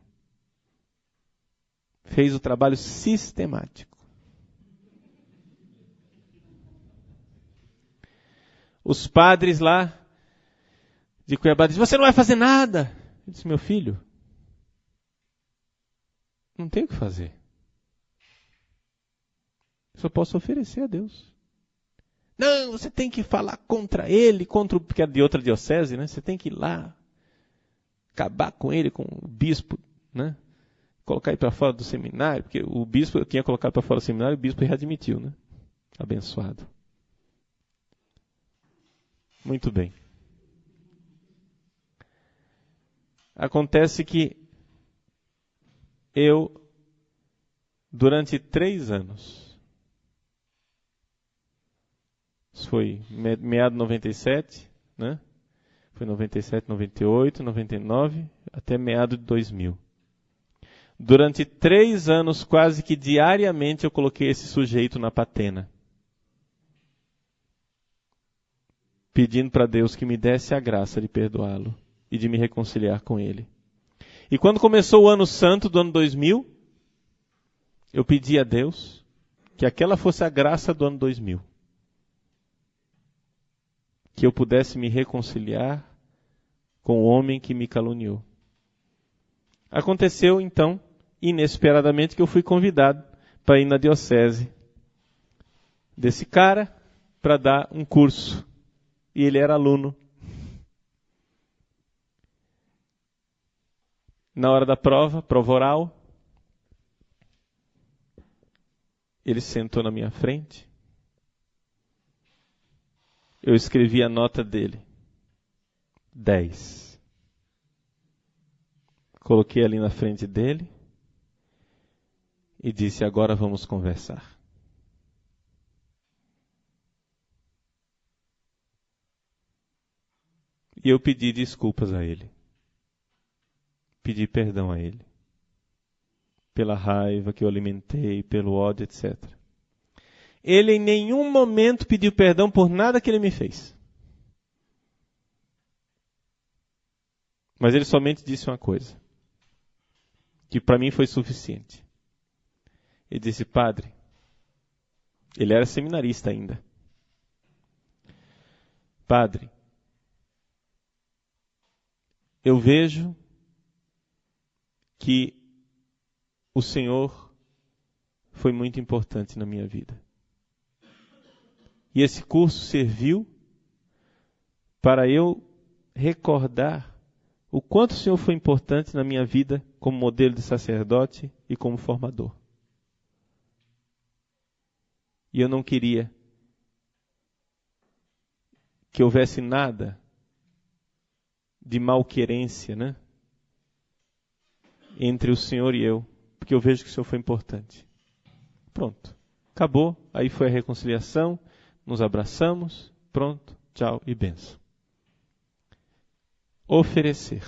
Fez o trabalho sistemático. Os padres lá de Cuiabá dizem, você não vai fazer nada. Eu disse, meu filho, não tem o que fazer. Eu só posso oferecer a Deus. Não, você tem que falar contra ele, porque é de outra diocese, né? Você tem que ir lá, acabar com ele, com o bispo, né? Colocar ele para fora do seminário, porque o bispo, eu tinha colocado para fora do seminário, o bispo readmitiu, né? Abençoado. Muito bem. Acontece que eu, durante 3 anos, isso foi meado de 97, né? Foi 97, 98, 99, até meado de 2000. Durante 3 anos, quase que diariamente, eu coloquei esse sujeito na patena. Pedindo para Deus que me desse a graça de perdoá-lo e de me reconciliar com ele. E quando começou o ano santo do ano 2000, eu pedi a Deus que aquela fosse a graça do ano 2000. Que eu pudesse me reconciliar com o homem que me caluniou. Aconteceu, então, inesperadamente, que eu fui convidado para ir na diocese desse cara para dar um curso. E ele era aluno. Na hora da prova oral, ele sentou na minha frente. Eu escrevi a nota dele. 10. Coloquei ali na frente dele e disse, agora vamos conversar. E eu pedi desculpas a ele. Pedi perdão a ele. Pela raiva que eu alimentei, pelo ódio, etc. Ele em nenhum momento pediu perdão por nada que ele me fez. Mas ele somente disse uma coisa, que para mim foi suficiente. Ele disse, padre, ele era seminarista ainda. Padre, eu vejo que o Senhor foi muito importante na minha vida. E esse curso serviu para eu recordar o quanto o Senhor foi importante na minha vida como modelo de sacerdote e como formador. E eu não queria que houvesse nada de malquerência, né? Entre o Senhor e eu, porque eu vejo que o Senhor foi importante. Pronto. Acabou. Aí foi a reconciliação, nos abraçamos, pronto, tchau e benção. Oferecer.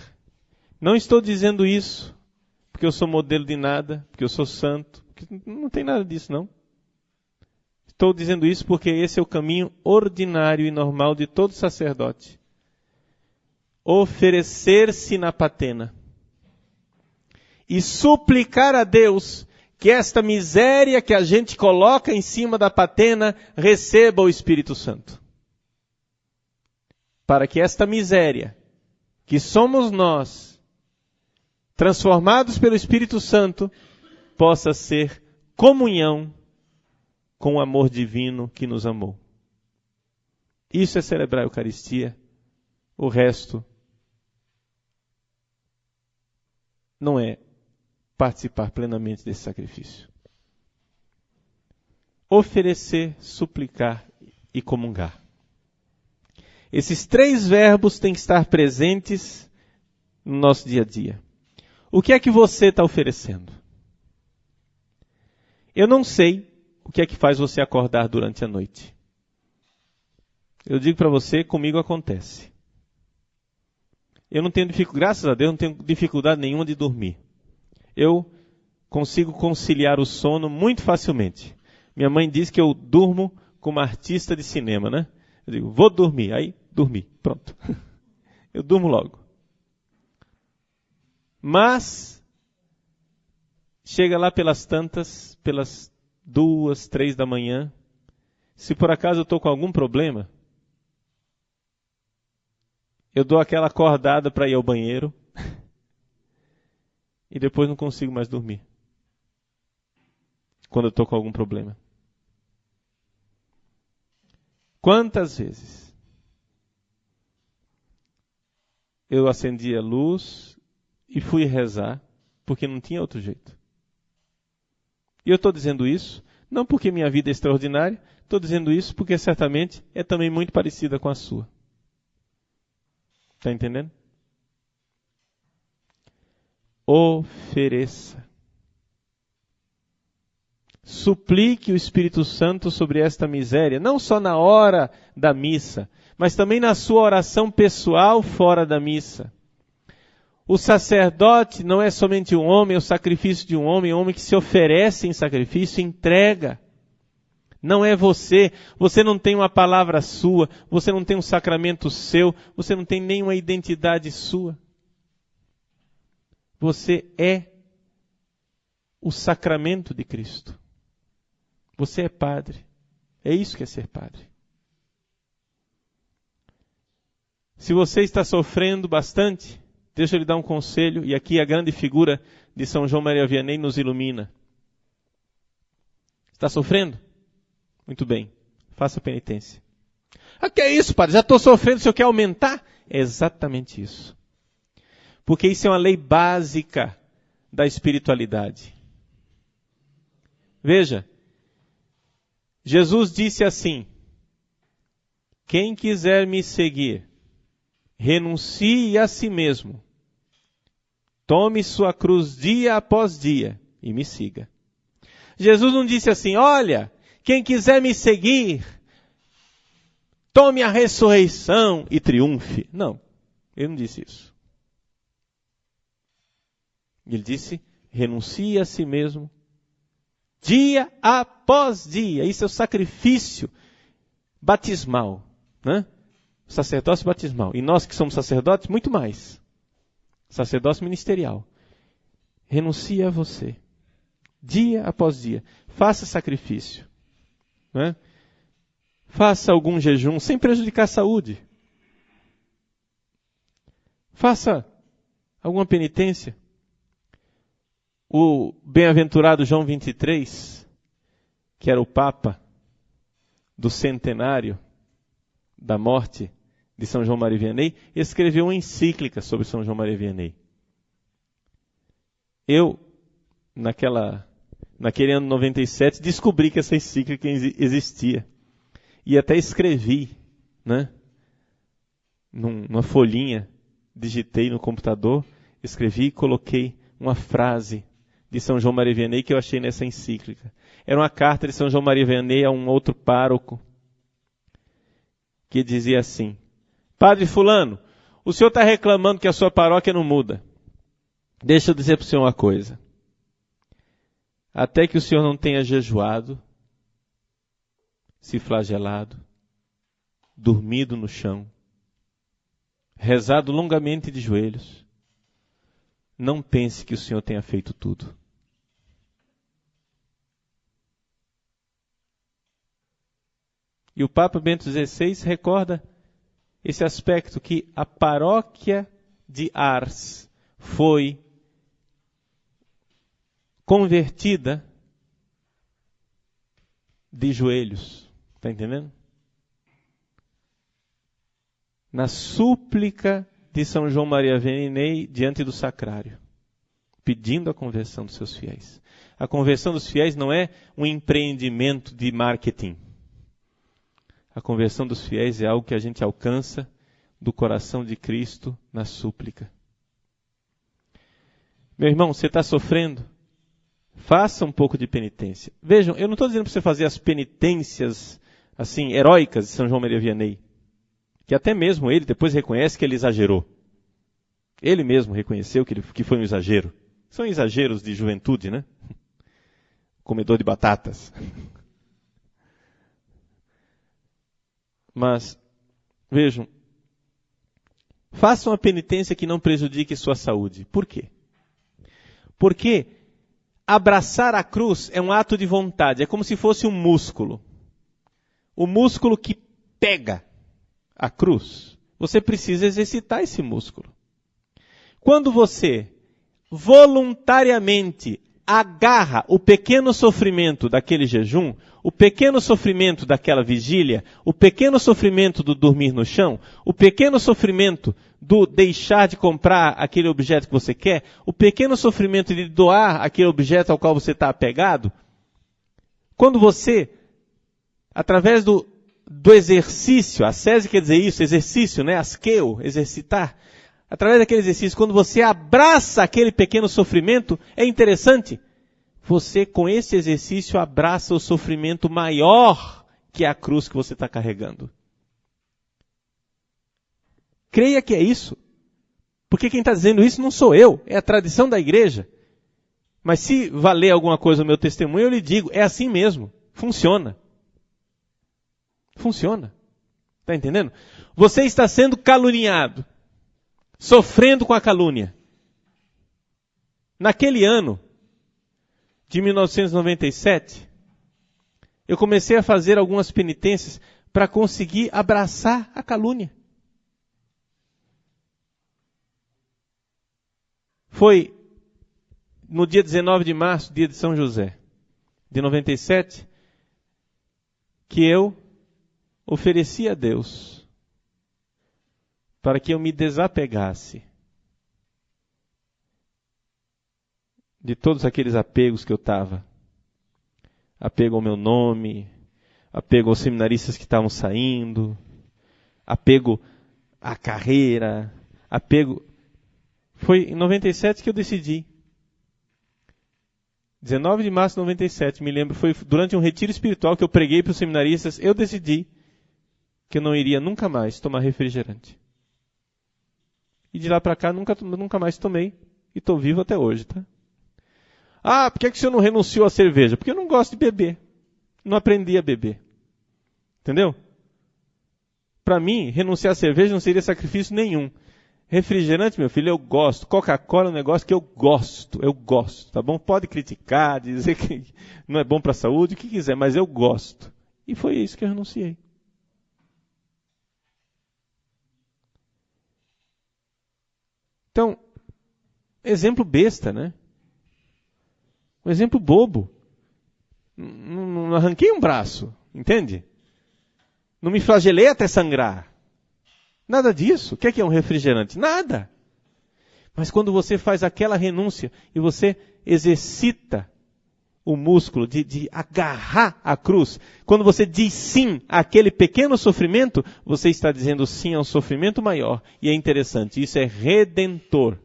Não estou dizendo isso porque eu sou modelo de nada, porque eu sou santo, porque não tem nada disso, não. Estou dizendo isso porque esse é o caminho ordinário e normal de todo sacerdote. Oferecer-se na patena. E suplicar a Deus que esta miséria que a gente coloca em cima da patena receba o Espírito Santo. Para que esta miséria, que somos nós, transformados pelo Espírito Santo, possa ser comunhão com o amor divino que nos amou. Isso é celebrar a Eucaristia. O resto não é participar plenamente desse sacrifício. Oferecer, suplicar e comungar. Esses 3 verbos têm que estar presentes no nosso dia a dia. O que é que você está oferecendo? Eu não sei o que é que faz você acordar durante a noite. Eu digo para você, comigo acontece. Eu não tenho dificuldade, graças a Deus, não tenho dificuldade nenhuma de dormir. Eu consigo conciliar o sono muito facilmente. Minha mãe diz que eu durmo como artista de cinema, né? Eu digo, vou dormir. Aí, dormi. Pronto. Eu durmo logo. Mas, chega lá pelas 2, 3 da manhã, se por acaso eu estou com algum problema, eu dou aquela acordada para ir ao banheiro e depois não consigo mais dormir. Quando eu estou com algum problema. Quantas vezes eu acendi a luz e fui rezar porque não tinha outro jeito. E eu estou dizendo isso não porque minha vida é extraordinária, estou dizendo isso porque certamente é também muito parecida com a sua. Está entendendo? Ofereça. Suplique o Espírito Santo sobre esta miséria, não só na hora da missa, mas também na sua oração pessoal fora da missa. O sacerdote não é somente um homem, é o sacrifício de um homem que se oferece em sacrifício, entrega. Não é você não tem uma palavra sua, você não tem um sacramento seu, você não tem nenhuma identidade sua. Você é o sacramento de Cristo. Você é padre. É isso que é ser padre. Se você está sofrendo bastante, deixa eu lhe dar um conselho, e aqui a grande figura de São João Maria Vianney nos ilumina. Está sofrendo? Muito bem, faça penitência. Ah, que é isso, padre? Já estou sofrendo, o senhor quer aumentar? É exatamente isso. Porque isso é uma lei básica da espiritualidade. Veja, Jesus disse assim, quem quiser me seguir, renuncie a si mesmo, tome sua cruz dia após dia e me siga. Jesus não disse assim, olha, quem quiser me seguir, tome a ressurreição e triunfe. Não, ele não disse isso. Ele disse, renuncie a si mesmo, dia após dia. Isso é o sacrifício batismal, né? Sacerdócio batismal. E nós que somos sacerdotes, muito mais. Sacerdócio ministerial. Renuncie a você. Dia após dia. Faça sacrifício. Né? Faça algum jejum sem prejudicar a saúde. Faça alguma penitência. O bem-aventurado João 23, que era o Papa do centenário da morte de São João Maria Vianney, escreveu uma encíclica sobre São João Maria Vianney. Eu, naquele ano 97, descobri que essa encíclica existia. E até escrevi, né? Numa folhinha, digitei no computador, escrevi e coloquei uma frase de São João Maria Vianney que eu achei nessa encíclica. Era uma carta de São João Maria Vianney a um outro pároco, que dizia assim, Padre fulano, o senhor está reclamando que a sua paróquia não muda. Deixa eu dizer para o senhor uma coisa. Até que o senhor não tenha jejuado, se flagelado, dormido no chão, rezado longamente de joelhos, não pense que o senhor tenha feito tudo. E o Papa Bento XVI recorda esse aspecto que a paróquia de Ars foi convertida de joelhos. Está entendendo? Na súplica de São João Maria Vianney diante do sacrário, pedindo a conversão dos seus fiéis. A conversão dos fiéis não é um empreendimento de marketing. A conversão dos fiéis é algo que a gente alcança do coração de Cristo na súplica. Meu irmão, você está sofrendo? Faça um pouco de penitência. Vejam, eu não estou dizendo para você fazer as penitências assim heróicas de São João Maria Vianney, que até mesmo ele depois reconhece que ele exagerou. Ele mesmo reconheceu que foi um exagero. São exageros de juventude, né? Comedor de batatas. Mas, vejam, façam uma penitência que não prejudique sua saúde. Por quê? Porque abraçar a cruz é um ato de vontade, é como se fosse um músculo. O músculo que pega a cruz. Você precisa exercitar esse músculo. Quando você voluntariamente agarra o pequeno sofrimento daquele jejum, o pequeno sofrimento daquela vigília, o pequeno sofrimento do dormir no chão, o pequeno sofrimento do deixar de comprar aquele objeto que você quer, o pequeno sofrimento de doar aquele objeto ao qual você está apegado, quando você, através do exercício, ascese quer dizer isso, exercício, né? Askeo, exercitar, através daquele exercício, quando você abraça aquele pequeno sofrimento, é interessante. Você, com esse exercício, abraça o sofrimento maior que a cruz que você está carregando. Creia que é isso. Porque quem está dizendo isso não sou eu, é a tradição da igreja. Mas se valer alguma coisa o meu testemunho, eu lhe digo, é assim mesmo. Funciona. Funciona. Está entendendo? Você está sendo caluniado. Sofrendo com a calúnia. Naquele ano de 1997, eu comecei a fazer algumas penitências para conseguir abraçar a calúnia. Foi no dia 19 de março, dia de São José, de 97, que eu ofereci a Deus para que eu me desapegasse de todos aqueles apegos que eu estava. Apego ao meu nome, apego aos seminaristas que estavam saindo, apego à carreira, apego... Foi em 97 que eu decidi. 19 de março de 97, me lembro, foi durante um retiro espiritual que eu preguei para os seminaristas, eu decidi que eu não iria nunca mais tomar refrigerante. E de lá para cá nunca mais tomei. E estou vivo até hoje, tá? Ah, por que o senhor não renunciou à cerveja? Porque eu não gosto de beber. Não aprendi a beber. Entendeu? Para mim, renunciar à cerveja não seria sacrifício nenhum. Refrigerante, meu filho, eu gosto. Coca-Cola é um negócio que eu gosto, tá bom? Pode criticar, dizer que não é bom para a saúde, o que quiser, mas eu gosto. E foi isso que eu renunciei. Então, exemplo besta, né? Um exemplo bobo. Não arranquei um braço, entende? Não me flagelei até sangrar. Nada disso. O que é um refrigerante? Nada. Mas quando você faz aquela renúncia e você exercita o músculo de agarrar a cruz, quando você diz sim àquele pequeno sofrimento, você está dizendo sim ao sofrimento maior. E é interessante, isso é redentor.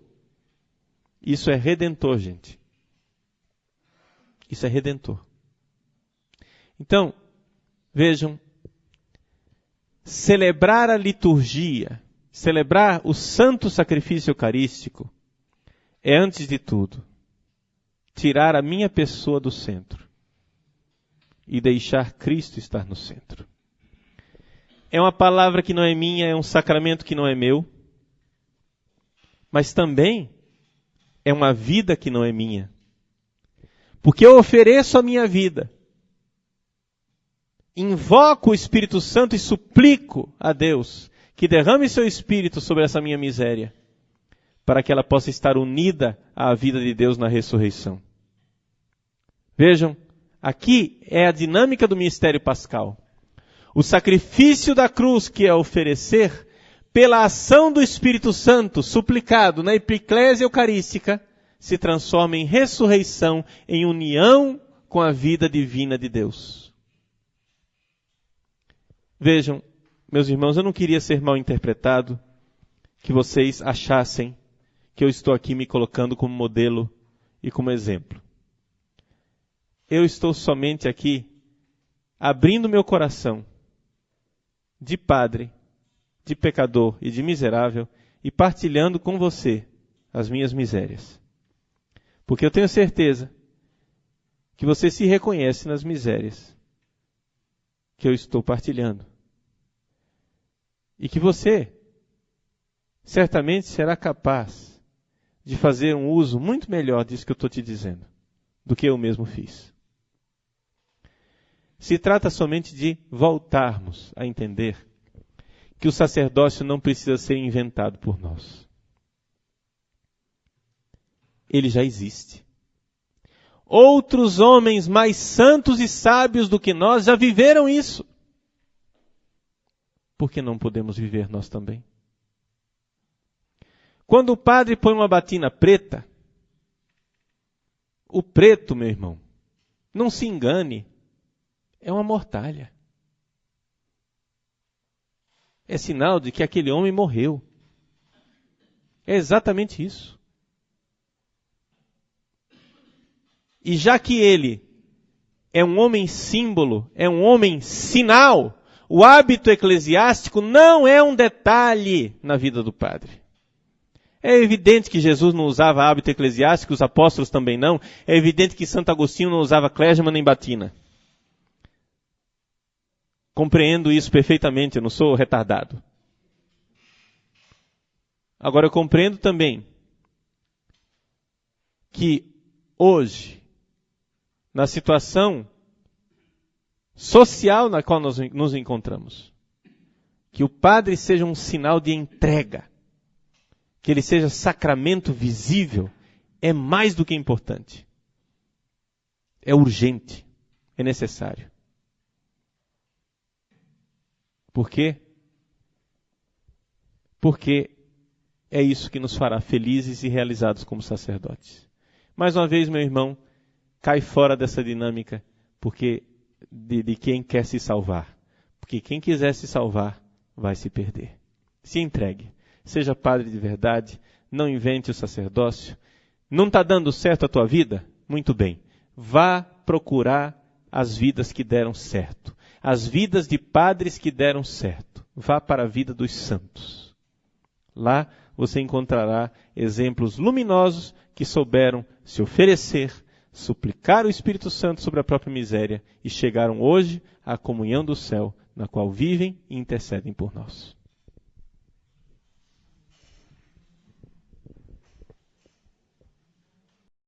Isso é redentor, gente. Isso é redentor. Então, vejam, celebrar a liturgia, celebrar o santo sacrifício eucarístico, é antes de tudo tirar a minha pessoa do centro e deixar Cristo estar no centro. É uma palavra que não é minha, é um sacramento que não é meu, mas também é uma vida que não é minha. Porque eu ofereço a minha vida, invoco o Espírito Santo e suplico a Deus que derrame seu Espírito sobre essa minha miséria, para que ela possa estar unida à vida de Deus na ressurreição. Vejam, aqui é a dinâmica do mistério pascal. O sacrifício da cruz que é oferecer, pela ação do Espírito Santo, suplicado na epiclésia eucarística, se transforma em ressurreição, em união com a vida divina de Deus. Vejam, meus irmãos, eu não queria ser mal interpretado, que vocês achassem que eu estou aqui me colocando como modelo e como exemplo. Eu estou somente aqui abrindo meu coração de padre, de pecador e de miserável e partilhando com você as minhas misérias. Porque eu tenho certeza que você se reconhece nas misérias que eu estou partilhando. E que você certamente será capaz de fazer um uso muito melhor disso que eu estou te dizendo, do que eu mesmo fiz. Se trata somente de voltarmos a entender que o sacerdócio não precisa ser inventado por nós. Ele já existe. Outros homens mais santos e sábios do que nós já viveram isso. Por que não podemos viver nós também? Quando o padre põe uma batina preta, o preto, meu irmão, não se engane, é uma mortalha. É sinal de que aquele homem morreu. É exatamente isso. E já que ele é um homem símbolo, é um homem sinal, o hábito eclesiástico não é um detalhe na vida do padre. É evidente que Jesus não usava hábito eclesiástico, os apóstolos também não. É evidente que Santo Agostinho não usava clésima nem batina. Compreendo isso perfeitamente, eu não sou retardado. Agora eu compreendo também que hoje, na situação social na qual nós nos encontramos, que o padre seja um sinal de entrega, que ele seja sacramento visível, é mais do que importante. É urgente, é necessário. Por quê? Porque é isso que nos fará felizes e realizados como sacerdotes. Mais uma vez, meu irmão, cai fora dessa dinâmica porque de quem quer se salvar. Porque quem quiser se salvar vai se perder. Se entregue. Seja padre de verdade. Não invente o sacerdócio. Não está dando certo a tua vida? Muito bem. Vá procurar as vidas que deram certo. As vidas de padres que deram certo. Vá para a vida dos santos. Lá você encontrará exemplos luminosos que souberam se oferecer, suplicar o Espírito Santo sobre a própria miséria e chegaram hoje à comunhão do céu, na qual vivem e intercedem por nós.